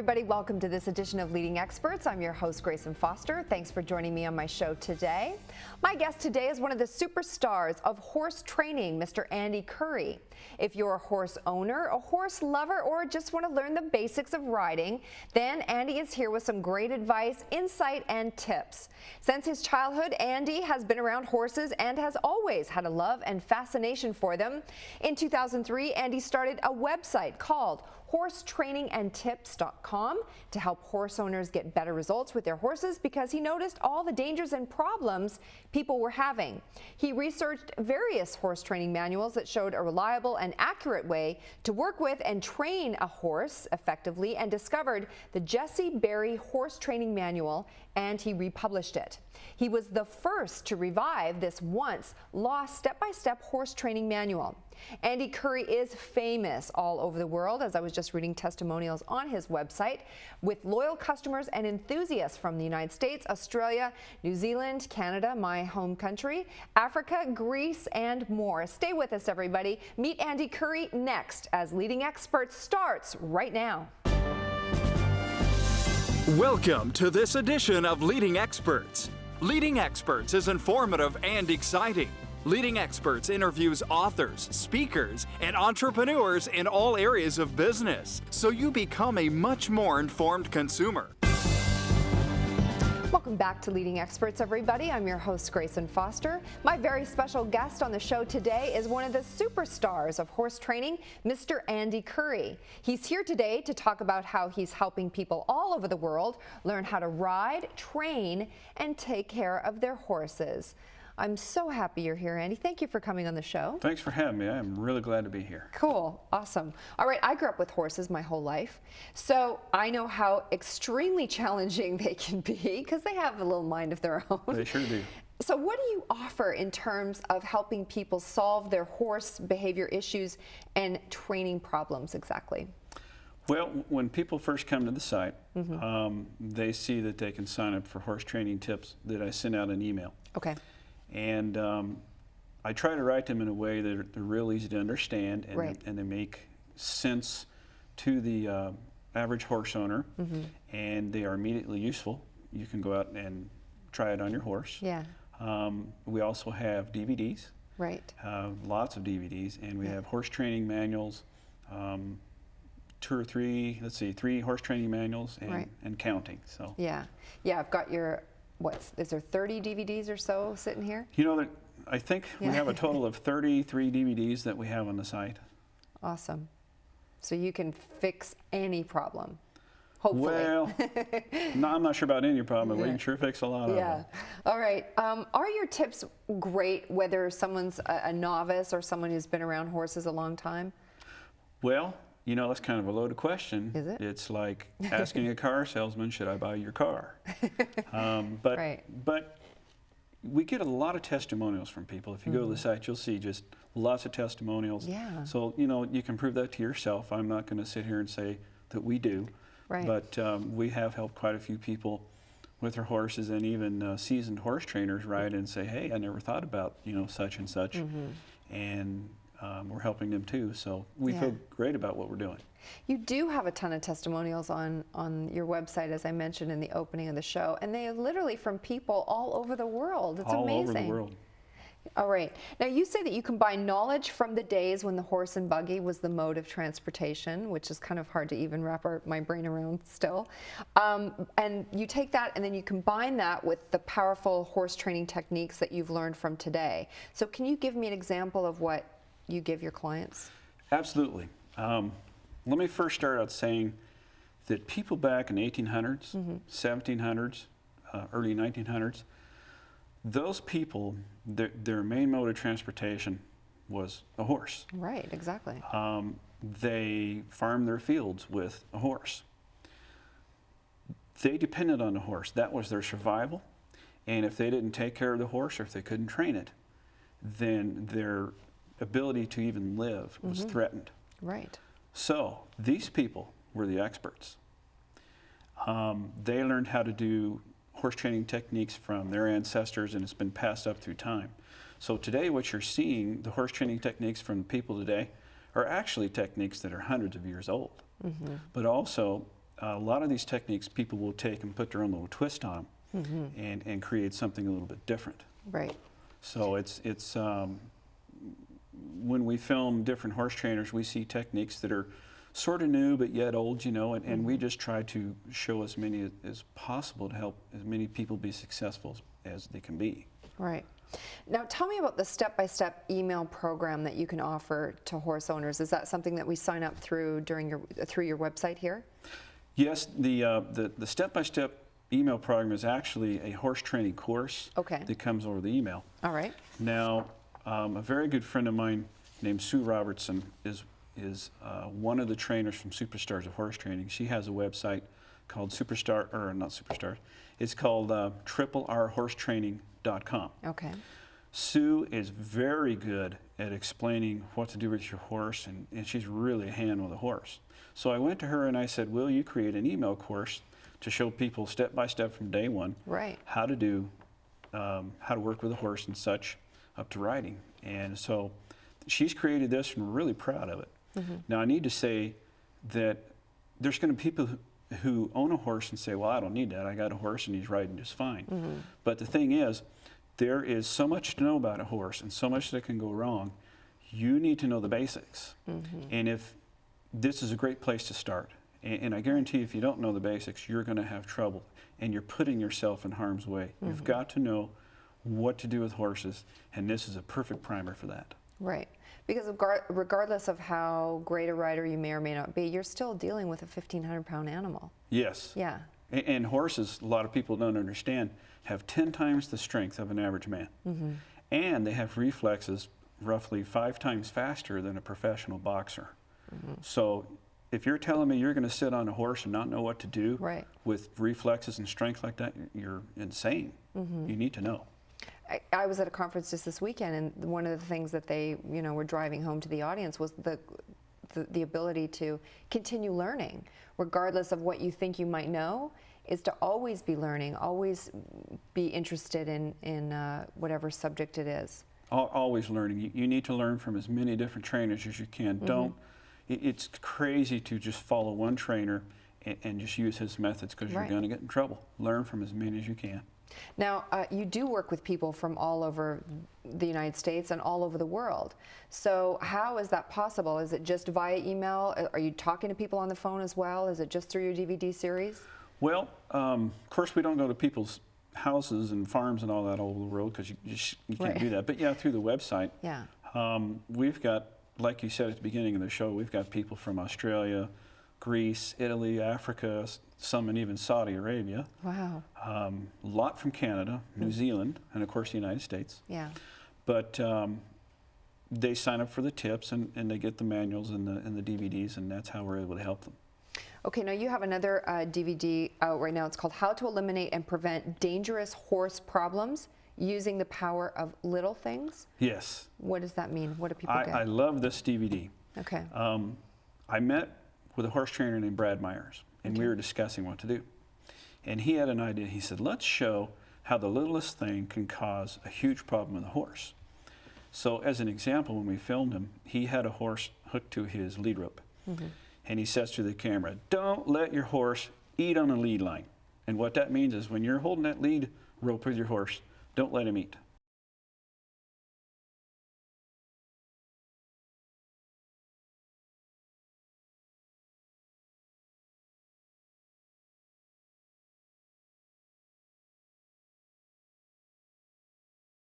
everybody. Welcome to this edition of Leading Experts. I'm your host, Grayson Foster. Thanks for joining me on my show today. My guest today is one of the superstars of horse training, Mr. Andy Curry. If you're a horse owner, a horse lover, or just want to learn the basics of riding, then Andy is here with some great advice, insight, and tips. Since his childhood, Andy has been around horses and has always had a love and fascination for them. In 2003, Andy started a website called horsetrainingandtips.com to help horse owners get better results with their horses because he noticed all the dangers and problems people were having. He researched various horse training manuals that showed a reliable and accurate way to work with and train a horse effectively and discovered the Jesse Berry Horse Training Manual, and he republished it. He was the first to revive this once lost step-by-step horse training manual. Andy Curry is famous all over the world, as I was just reading testimonials on his website, with loyal customers and enthusiasts from the United States, Australia, New Zealand, Canada, my home country, Africa, Greece, and more. Stay with us, everybody. Meet Andy Curry next as Leading Experts starts right now. Welcome to this edition of Leading Experts. Leading Experts is informative and exciting. Leading Experts interviews authors, speakers, and entrepreneurs in all areas of business, so you become a much more informed consumer. Welcome back to Leading Experts, everybody. I'm your host, Grayson Foster. My very special guest on the show today is one of the superstars of horse training, Mr. Andy Curry. He's here today to talk about how he's helping people all over the world learn how to ride, train, and take care of their horses. I'm so happy you're here, Andy. Thank you for coming on the show. Thanks for having me. I'm really glad to be here. Cool. Awesome. All right. I grew up with horses my whole life, so I know how extremely challenging they can be because they have a little mind of their own. They sure do. So what do you offer in terms of helping people solve their horse behavior issues and training problems exactly? Well, when people first come to the site, they see that they can sign up for horse training tips that I send out an email. Okay. And I try to write them in a way that they're real easy to understand and, Right. and they make sense to the average horse owner, and they are immediately useful. You can go out and try it on your horse. Yeah. We also have DVDs, Right. lots of DVDs, and we have horse training manuals, three horse training manuals and, Right. and counting. So Yeah. Yeah. I've got your, is there 30 DVDs or so sitting here? you know that I think we Yeah. have a total of 33 DVDs that we have on the site. Awesome. So you can fix any problem, hopefully. Well, no, I'm not sure about any problem, but we Yeah. can sure fix a lot of Yeah. them. All right. Are your tips great whether someone's a novice or someone who's been around horses a long time? Well, you know, that's kind of a loaded question. Is it? It's like asking a car salesman, should I buy your car? But Right. but we get a lot of testimonials from people. If you go to the site, you'll see just lots of testimonials. Yeah. So, you know, you can prove that to yourself. I'm not going to sit here and say that we do. Right. But we have helped quite a few people with their horses, and even seasoned horse trainers ride and say, hey, I never thought about, you know, such and such. And we're helping them too. So we Yeah. feel great about what we're doing. You do have a ton of testimonials on your website, as I mentioned in the opening of the show, and they are literally from people all over the world. It's All amazing. over the world. All right. Now, you say that you combine knowledge from the days when the horse and buggy was the mode of transportation, which is kind of hard to even wrap my brain around still. And you take that and then you combine that with the powerful horse training techniques that you've learned from today. So can you give me an example of what you give your clients? Absolutely. Let me first start out saying that people back in the 1800s, 1700s, early 1900s, those people, their main mode of transportation was a horse. Right, exactly. They farmed their fields with a horse. They depended on the horse. That was their survival. And if they didn't take care of the horse, or if they couldn't train it, then their ability to even live was threatened. Right. So these people were the experts. They learned how to do horse training techniques from their ancestors, and it's been passed up through time. So today what you're seeing, the horse training techniques from people today, are actually techniques that are hundreds of years old. But also a lot of these techniques people will take and put their own little twist on them and create something a little bit different. Right. So it's when we film different horse trainers, we see techniques that are sort of new but yet old, you know, and we just try to show as many as possible to help as many people be successful as they can be. Right. Now tell me about the step-by-step email program that you can offer to horse owners. Is that something that we sign up through through your website here? Yes, the step-by-step email program is actually a horse training course that comes over the email. All right. Now, a very good friend of mine named Sue Robertson is one of the trainers from Superstars of Horse Training. She has a website called it's called rrhorsetraining.com. Okay. Sue is very good at explaining what to do with your horse, and she's really a hand with a horse. So I went to her and I said, will you create an email course to show people step by step from day one how to work with a horse and such up to riding. And so she's created this and we're really proud of it. Now I need to say that there's going to be people who own a horse and say, well, I don't need that. I got a horse and he's riding just fine. But the thing is, there is so much to know about a horse and so much that can go wrong. You need to know the basics. And if this is a great place to start. And I guarantee if you don't know the basics, you're going to have trouble and you're putting yourself in harm's way. You've got to know what to do with horses, and this is a perfect primer for that. Right. Because regardless of how great a rider you may or may not be, you're still dealing with a 1,500-pound animal. Yes. Yeah. And horses, a lot of people don't understand, have 10 times the strength of an average man. And they have reflexes roughly 5 times faster than a professional boxer. So if you're telling me you're going to sit on a horse and not know what to do with reflexes and strength like that, you're insane. You need to know. I was at a conference just this weekend, and one of the things that they, were driving home to the audience was the ability to continue learning, regardless of what you think you might know, is to always be learning, always be interested in whatever subject it is. Always learning. You need to learn from as many different trainers as you can. Don't. It's crazy to just follow one trainer and just use his methods, because you're going to get in trouble. Learn from as many as you can. Now, you do work with people from all over the United States and all over the world. So how is that possible? Is it just via email? Are you talking to people on the phone as well? Is it just through your DVD series? Well, of course, we don't go to people's houses and farms and all that all over the world, because you can't do that. But yeah, through the website. Yeah. We've got, like you said at the beginning of the show, we've got people from Australia, Greece, Italy, Africa, some and even Saudi Arabia. Wow. A lot from Canada, New Zealand, and of course the United States. Yeah. But they sign up for the tips and they get the manuals and the DVDs, and that's how we're able to help them. Okay, now you have another DVD out right now. It's called How to Eliminate and Prevent Dangerous Horse Problems Using the Power of Little Things. Yes. What does that mean? What do people get? I love this DVD. Okay. I met with a horse trainer named Brad Myers, and we were discussing what to do. And he had an idea. He said, let's show how the littlest thing can cause a huge problem in the horse. So as an example, when we filmed him, he had a horse hooked to his lead rope. And he says to the camera, don't let your horse eat on a lead line. And what that means is when you're holding that lead rope with your horse, don't let him eat.